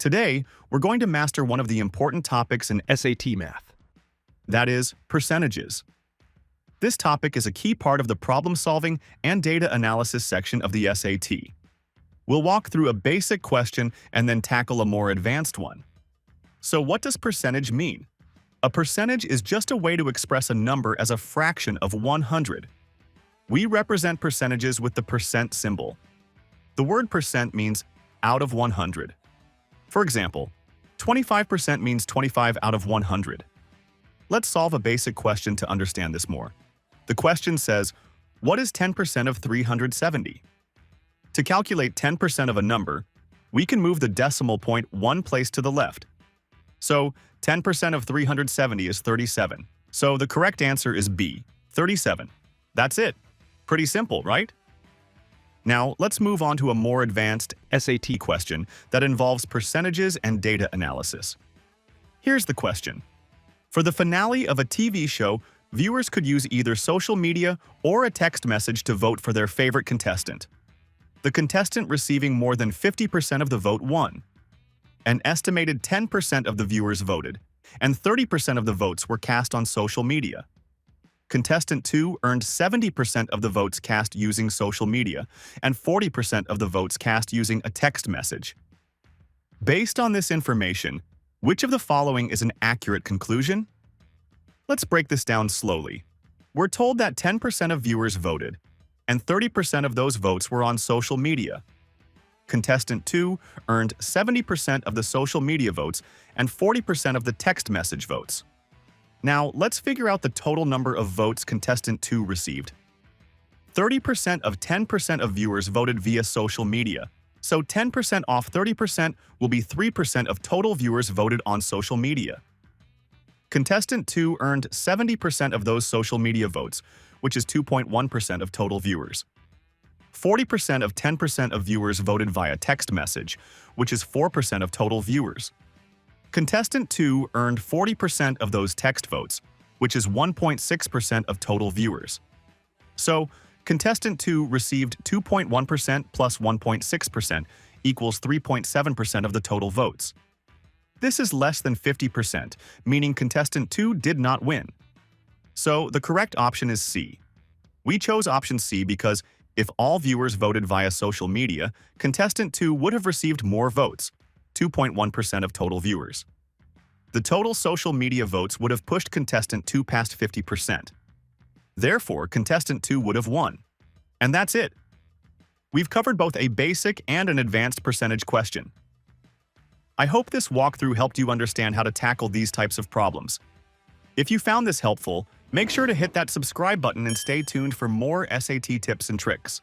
Today, we're going to master one of the important topics in SAT math. that is, percentages. This topic is a key part of the problem-solving and data analysis section of the SAT. We'll walk through a basic question and then tackle a more advanced one. So what does percentage mean? A percentage is just a way to express a number as a fraction of 100. We represent percentages with the percent symbol. The word percent means out of 100. For example, 25% means 25 out of 100. Let's solve a basic question to understand this more. The question says, what is 10% of 370? To calculate 10% of a number, we can move the decimal point one place to the left. So 10% of 370 is 37. So the correct answer is B, 37. That's it. Pretty simple, right? Now, let's move on to a more advanced SAT question that involves percentages and data analysis. Here's the question. For the finale of a TV show, viewers could use either social media or a text message to vote for their favorite contestant. The contestant receiving more than 50% of the vote won. An estimated 10% of the viewers voted, and 30% of the votes were cast on social media. Contestant 2 earned 70% of the votes cast using social media and 40% of the votes cast using a text message. Based on this information, which of the following is an accurate conclusion? Let's break this down slowly. We're told that 10% of viewers voted, and 30% of those votes were on social media. Contestant 2 earned 70% of the social media votes and 40% of the text message votes. Now, let's figure out the total number of votes contestant 2 received. 30% of 10% of viewers voted via social media, so 10% off 30% will be 3% of total viewers voted on social media. Contestant 2 earned 70% of those social media votes, which is 2.1% of total viewers. 40% of 10% of viewers voted via text message, which is 4% of total viewers. Contestant 2 earned 40% of those text votes, which is 1.6% of total viewers. So, contestant 2 received 2.1% plus 1.6% equals 3.7% of the total votes. This is less than 50%, meaning contestant 2 did not win. So, the correct option is C. We chose option C because if all viewers voted via social media, contestant 2 would have received more votes, 2.1% of total viewers. The total social media votes would have pushed contestant 2 past 50%. Therefore, contestant 2 would have won. And that's it. We've covered both a basic and an advanced percentage question. I hope this walkthrough helped you understand how to tackle these types of problems. If you found this helpful, make sure to hit that subscribe button and stay tuned for more SAT tips and tricks.